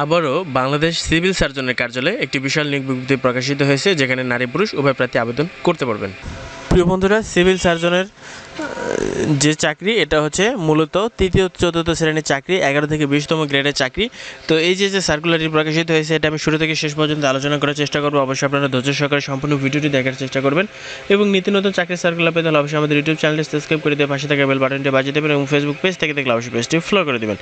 আবারও বাংলাদেশ সিভিল সার্জনের কার্যালয়ে একটি বিশাল নিয়োগ বিজ্ঞপ্তি প্রকাশিত হয়েছে, যেখানে নারী পুরুষ উভয় প্রার্থী আবেদন করতে পারবেন। প্রিয় বন্ধুরা, সিভিল সার্জনের যে চাকরি এটা হচ্ছে মূলত তৃতীয় চতুর্থ শ্রেণীর চাকরি, 11 থেকে 20তম গ্রেডের চাকরি। তো এই যে সার্কুলারটি প্রকাশিত হয়েছে এটা আমি শুরু থেকে শেষ পর্যন্ত আলোচনা করার চেষ্টা করবো। অবশ্যই আপনারা ধৈর্য সহকারে সম্পূর্ণ ভিডিওটি দেখার চেষ্টা করবেন এবং নিত্য নতুন চাকরির সার্কুলার পেতে হলে অবশ্যই আমাদের ইউটিউব চ্যানেলটি সাবস্ক্রাইব করে দিয়ে পাশে থাকা বেল বাটনটি বাজিয়ে দেবেন এবং ফেসবুক পেজ থেকে দেখলে অবশ্যই পেজটি ফলো করে দেবেন।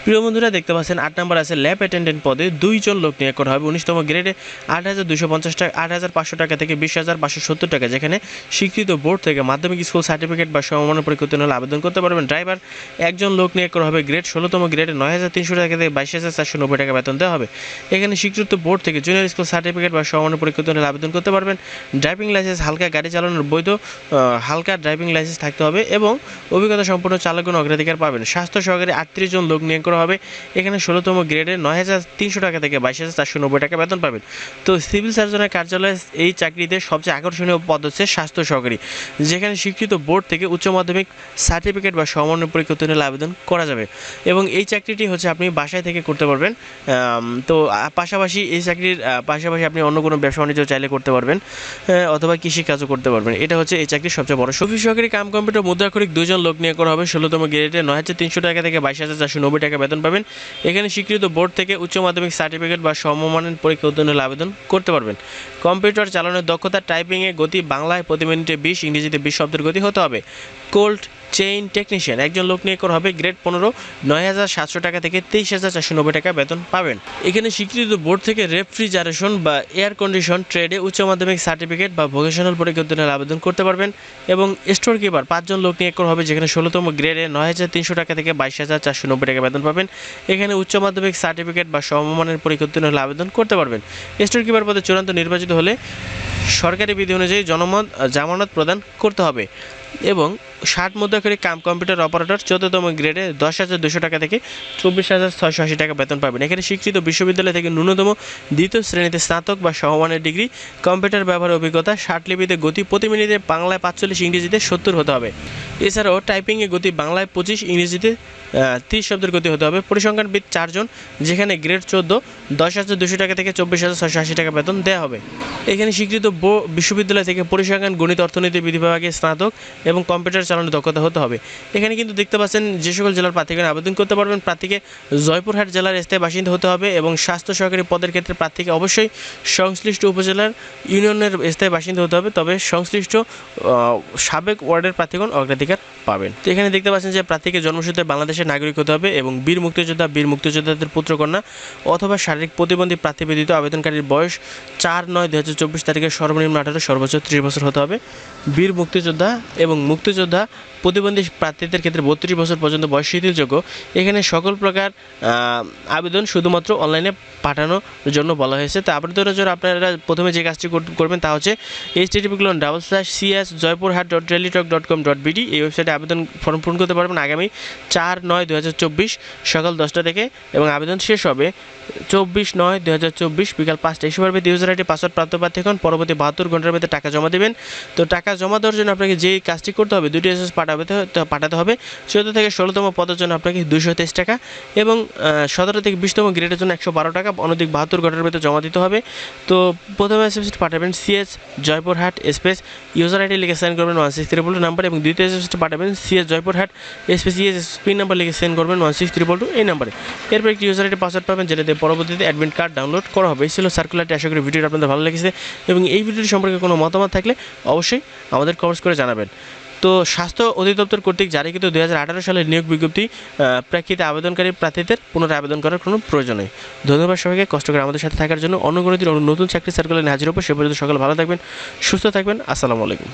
প্রিয় বন্ধুরা, দেখতে পাচ্ছেন 8 নম্বর আছে ল্যাব অ্যাটেন্ডেন্ট পদে 2 জন লোক নিয়োগ করা হবে। 19তম গ্রেডে 8,250 টাকা 8,500 টাকা থেকে 20,570 টাকা, যেখানে স্বীকৃত বোর্ড থেকে মাধ্যমিক স্কুল সার্টিফিকেট বা সমমানের পরীক্ষা হলে আবেদন করতে পারবেন। ড্রাইভার একজন লোক নিয়োগ করা হবে। গ্রেড 16তম গ্রেডে 9,300 টাকা থেকে 22,490 টাকা বেতন দেওয়া হবে। এখানে স্বীকৃত বোর্ড থেকে জুনিয়র স্কুল সার্টিফিকেট বা সমমানের পরীক্ষা হলে আবেদন করতে পারবেন। ড্রাইভিং লাইসেন্স, হালকা গাড়ি চালানোর বৈধ হালকা ড্রাইভিং লাইসেন্স থাকতে হবে এবং অভিজ্ঞতা সম্পন্ন চালকগণ অগ্রাধিকার পাবেন। স্বাস্থ্য সহকারী 38 জন লোক নিয়োগ করা হবে। এখানে 16তম গ্রেডে 9,300 টাকা থেকে 22,490 টাকা বেতন পাবেন। তো সিভিল সার্জনের কার্যালয়ে এই চাকরিতে সবচেয়ে আকর্ষণীয় পদ হচ্ছে স্বাস্থ্য সহকারী, যেখানে স্বীকৃত বোর্ড থেকে উচ্চ মাধ্যমিক সার্টিফিকেট বা সমমানের পরীক্ষা হলে আবেদন করা যাবে এবং এই চাকরিটি হচ্ছে আপনি বাসায় থেকে করতে পারবেন। তো পাশাপাশি এই চাকরির পাশাপাশি আপনি অন্য কোনো ব্যবসা বাণিজ্য চাইলে করতে পারবেন অথবা কৃষিকাজও করতে পারবেন। এটা হচ্ছে এই চাকরির সবচেয়ে বড়। অফিস সহকারী কাম কম্পিউটার মুদ্রাক্ষরিক 2 জন লোক নিয়োগ করা হবে। 16তম গ্রেডে 9,300 টাকা থেকে 22,490 টাকা বেতন পাবেন। এখানে স্বীকৃত বোর্ড থেকে উচ্চ মাধ্যমিক সার্টিফিকেট বা সমমানের পরীক্ষা হলে আবেদন করতে পারবেন। কম্পিউটার চালানোর দক্ষতা, টাইপিংয়ে গতি বাংলায় প্রতি মিনিটে 20, ইংরেজিতে 20 শব্দের গতি হতে হবে। কোল্ড চেইন টেকনিশিয়ান একজন লোক নিয়োগ করা হবে। গ্রেড 15 9,700 টাকা থেকে 23,490 টাকা বেতন পাবেন। এখানে স্বীকৃত বোর্ড থেকে রেফ্রিজারেশন বা এয়ার কন্ডিশন ট্রেডে উচ্চ মাধ্যমিক সার্টিফিকেট বা ভোকেশনাল পরীক্ষা হলে আবেদন করতে পারবেন এবং স্টোর কিপার 5 জন লোক নিয়োগ করা হবে, যেখানে 16তম গ্রেডে 9,300 টাকা থেকে 22,490 টাকা বেতন পাবেন। এখানে উচ্চ মাধ্যমিক সার্টিফিকেট বা সমমানের পরীক্ষা হলে আবেদন করতে পারবেন। স্টোর কিপার পদে চূড়ান্ত নির্বাচিত হলে সরকারি বিধি অনুযায়ী জামানত প্রদান করতে হবে এবং 60 মুদ্রাক্ষরিক কাম কম্পিউটার অপারেটর 14তম গ্রেডে 10,200 টাকা থেকে 24,680 টাকা বেতন পাবেন। এখানে স্বীকৃত বিশ্ববিদ্যালয় থেকে ন্যূনতম দ্বিতীয় শ্রেণীতে স্নাতক বা সমমানের ডিগ্রি, কম্পিউটার ব্যবহারের অভিজ্ঞতা, 60 লিপিতে গতি প্রতি মিনিটে বাংলায় 45, ইংরেজিতে 70 হতে হবে। এছাড়াও টাইপিংয়ে গতি বাংলায় 25, ইংরেজিতে 30 শব্দের গতি হতে হবে। পরিসংখ্যানবিদ 4 জন, যেখানে গ্রেড 14 10,200 টাকা থেকে 24,680 টাকা বেতন দেওয়া হবে। এখানে স্বীকৃত বিশ্ববিদ্যালয় থেকে পরিসংখ্যান, গণিত, অর্থনীতি বিভাগে স্নাতক এবং কম্পিউটার চালানোর দক্ষতা হতে হবে। এখানে কিন্তু দেখতে পাচ্ছেন যে সকল জেলার প্রার্থীগণ আবেদন করতে পারবেন। প্রার্থীকে জয়পুরহাট জেলার স্থায়ী বাসিন্দা হতে হবে এবং স্বাস্থ্য সহকারী পদের ক্ষেত্রে প্রার্থীকে অবশ্যই সংশ্লিষ্ট উপজেলার ইউনিয়নের স্থায়ী বাসিন্দা হতে হবে, তবে সংশ্লিষ্ট সাবেক ওয়ার্ডের প্রার্থীগণ অগ্রাধিকার পাবেন। তো এখানে দেখতে পাচ্ছেন যে প্রার্থীকে জন্মসূত্রে বাংলাদেশের নাগরিক হতে হবে এবং বীর মুক্তিযোদ্ধাদের পুত্রকন্যা অথবা শারীরিক প্রতিবন্ধী প্রার্থী ব্যতীত আবেদনকারীর বয়স 4/9/2024 তারিখে সর্বনিম্ন 18, সর্বোচ্চ 30 বছর হতে হবে। বীর মুক্তিযোদ্ধা এবং মুক্তিযোদ্ধা প্রতিবন্ধী প্রার্থীদের ক্ষেত্রে 32 বছর পর্যন্ত বয়স শিথিলযোগ্য। এখানে সকল প্রকার আবেদন শুধুমাত্র অনলাইনে পাঠানোর জন্য বলা হয়েছে। তো আবেদনের জন্য আপনারা প্রথমে যে কাজটি করবেন তা হচ্ছে http://cs.joypurhat.teletalk.com.bd এই ওয়েবসাইটে আবেদন ফর্ম পূরণ করতে পারবেন আগামী 4/9/2024 সকাল 10টা থেকে এবং আবেদন শেষ হবে 24/9/2024 বিকাল 5টা। এই সময়ের মধ্যে ইউজার আইডি পাসওয়ার্ড প্রাপ্ত প্রার্থীগণ পরবর্তী 72 ঘন্টার মধ্যে টাকা জমা দেবেন। তো টাকা জমা দেওয়ার জন্য আপনাকে যে কাজটি করতে হবে 2টি এসএস পাঠাতে হবে। 14 থেকে 16তম পদের জন্য আপনাকে 223 টাকা এবং 17 থেকে 20তম গ্রেডের জন্য 112 টাকা অনধিক 72 ঘন্টার মধ্যে জমা দিতে হবে। তো প্রথমে এসএসটি পাঠাবেন CS Joypurhat space user ID লিখে সেন্ড করবেন 16322 নাম্বার এবং দ্বিতীয় এসএসটি পাঠাবেন CS Joypurhat space pin number লিখে সেন্ড করবেন 16322 এই নাম্বারে। এরপর একটি ইউজার আইডি পাসওয়ার্ড পাবেন, যেটাতে পরবর্তীতে অ্যাডমিট কার্ড ডাউনলোড করা হবে। এই ছিল সার্কুলারটি। আশা করি ভিডিওটি আপনাদের ভালো লেগেছে এবং এই ভিডিওটি সম্পর্কে কোনো মতামত থাকলে অবশ্যই আমাদের কমেন্টস করে জানাবেন। তো স্বাস্থ্য অধিদপ্তর কর্তৃক জারি কিন্তু 2018 সালের নিয়োগ বিজ্ঞপ্তি প্রেক্ষিতে আবেদনকারী প্রার্থীদের পুনরায় আবেদন করার কোনো প্রয়োজন নেই। ধন্যবাদ সবাইকে কষ্ট করে আমাদের সাথে থাকার জন্য। অনুগণিত নতুন চাকরি সার্কুলার হাজির হবো। সে পর্যন্ত সকলে ভালো থাকবেন, সুস্থ থাকবেন। আসসালামু আলাইকুম।